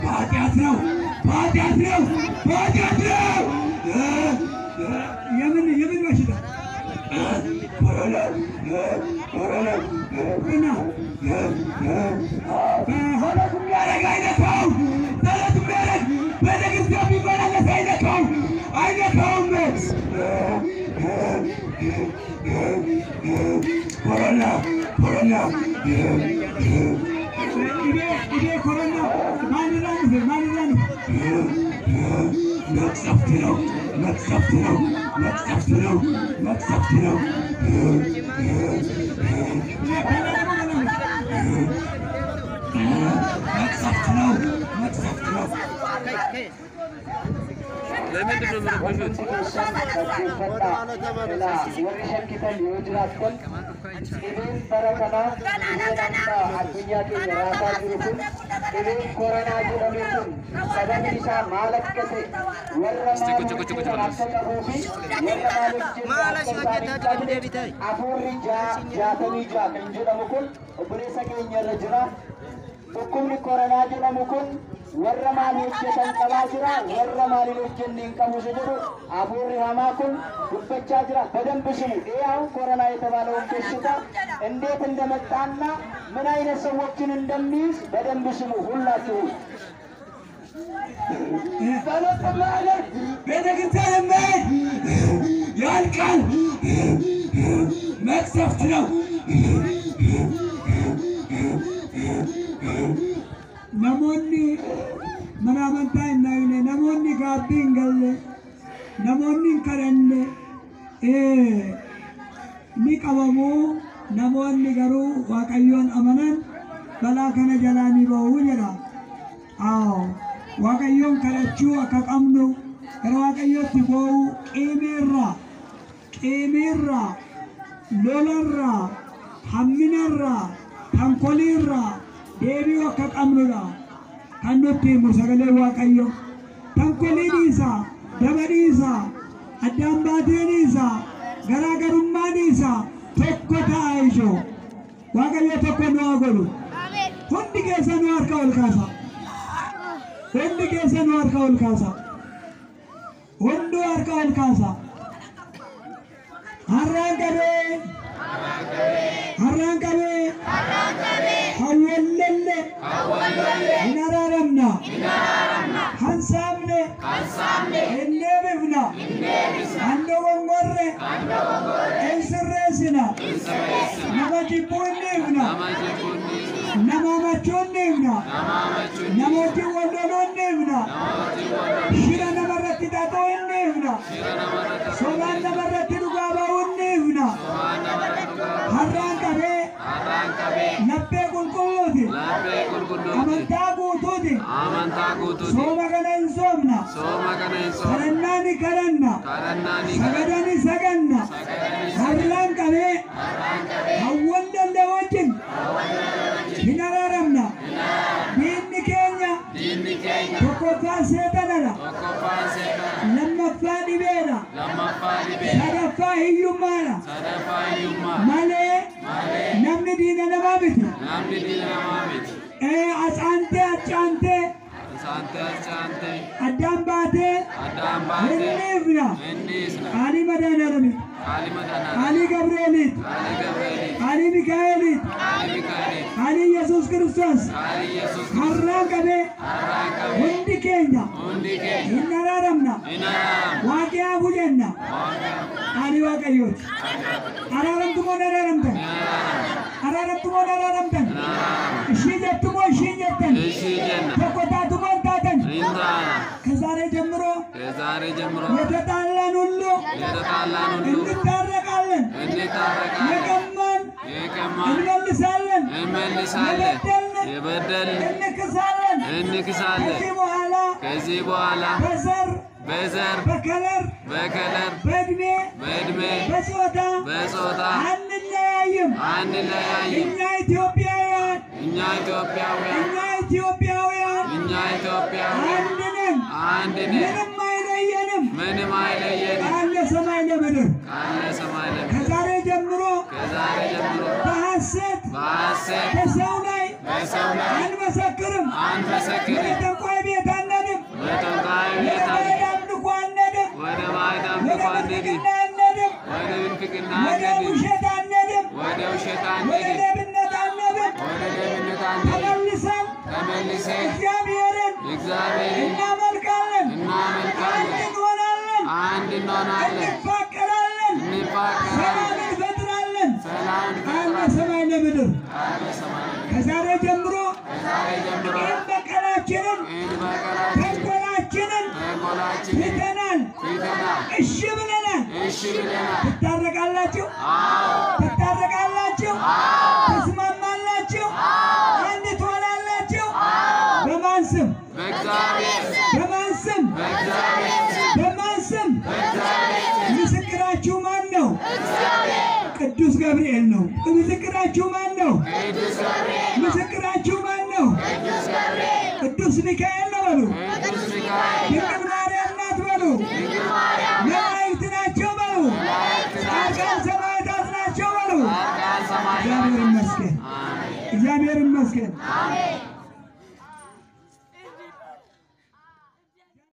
ባጃትነው የምን በሽታ ኮሮና በሆነቱም ያደረግ አይነካውም ተለቱም ያደረግ ቤተክርስቲያን ቢመላለስ አይነካውም ኮሮና ኮሮና ማንላን መቅሰፍት ነው መቅሰፍት ነው ለምንድን ነው የምትመሹት? warra maali hojjetan qabaa jira warra maali hojjennin qabu jedhu afuurri hamaa kun dubbachaa jira በደንብ ስሙ ይሄው ኮሮና የተባለው በሽታ እንዴት እንደመጣና ምን አይነት ሰዎችን እንደሚይዝ በደንብ ስሙ ሁላችሁ ጸሎት ማለት ቤተክርስቲያን ማለት ያልቃል መቅሰፍት ነው namoonni mana amantaa hin dhaabne namoonni gaabbii hin galle namoonni hin kadhanne ni qabamu namoonni garuu waaqayyoon amanan balaa kana jalaa ni ba'u jedha waaqayyoon kadhachuu akka qabnu gara waaqayyootti ba'uu qiimeerraa lolarraa hamminarraa tankolirraa deebi'uu akka qabnudha kan nutti himu sagalee waaqayyo tankolii isaa dabadii isaa addaan baateen isaa garaagarummaan isaa tokko ta'a ishoo waaqayyo tokko nu haa godhu hundi keessa nu harka ol kaasa hundi harka ol kaasa harraan qabee hawwallelle hinararamna hansamne hinneebifna handogongorre hinsirreessina nama jibbuu hinniifna nama machuu hinniifna namooti walloluu hinniifna shira namarratti xaxoo hinniifna sobaan namarratti dhugaa ba'uu hinniifna harraan qabee laphee qulqulluuti amantaa guutuuti sooma kana hin soomna kadhannaa ni kadhanna sagada ni saganna harraan qabee hawwallelle wajjin hin araaramna diinni keenya tokkoffaa seexanadha lammaffaa dhibeedha sadaffaa hiyyummaadha malee namni diina namaa miti achaante addaan baatee hinniifna qaalii madaanarami qaalii Gabrieliit qaalii Mikaa'eliit qaalii Yesuus Kiristoos harraan qabee hundi keenya hin araaramna waaqii jenna qaalii waaqayyooti araaramtumoon araaramtan ishii jettumoo ishii jetten tokko taatumoon taatan ከዛሬ ጀምሮ የተጣላን ሁሉ እንታረቃለን የቀማን እንመልሳለን የበደልን እንክሳለን ከዚህ በኋላ በዘር በከለር በእድሜ በጾታ አንለያይም እኛ ኢትዮጵያውያን አንድ ነን ምንም አይለየንም ካለ ሰማይ ለምድር ከዛሬ ጀምሮ በሐሰት በሰው ላይ አንኬድም ወደ ጠንቋይ ቤት አንሄድም ወደ ጠንቋይ ወደ ቤት ባዕድ አምልኮ አንሄድም ወደ ባዕድ ወደ አምልኮ አንሄድም ምንፍቅና አንሄድም ወደ ምንፍቅና ወደ አንሄድም ውሸት አንሄድም ወደ ውሸት ወደ አንሄድም ሌብነት አንሄድም ወደ ሌብነት አንሄድም ተመልሰን እግዚአብሔርን እናመልካለን እናመልካለን አንድ እንሆናለን እንፋቀራለን ሰላም እንፈጥራለን አለ ሰማይ ለምድር ከዛሬ ጀምሮ ቂም በቀላችንን ተንኮላችንን ትተናል እሺ ብለናል ትታረቃላችሁ ትስማማላችሁ አንድ ትሆናላችሁ በማን ስም በማን ስም ምስክራችሁ ማን ነው ቅዱስ ገብርኤል ነው ምስክራችሁ ማን ነው ምስክራችሁ ማን ነው ቅዱስ ሚካኤል ነው በሉ ድንግል ማርያም ናት በሉ መላእክት ናቸው በሉ ጻድቃን ሰማዕታት ናቸው በሉ እግዚአብሔር ይመስገን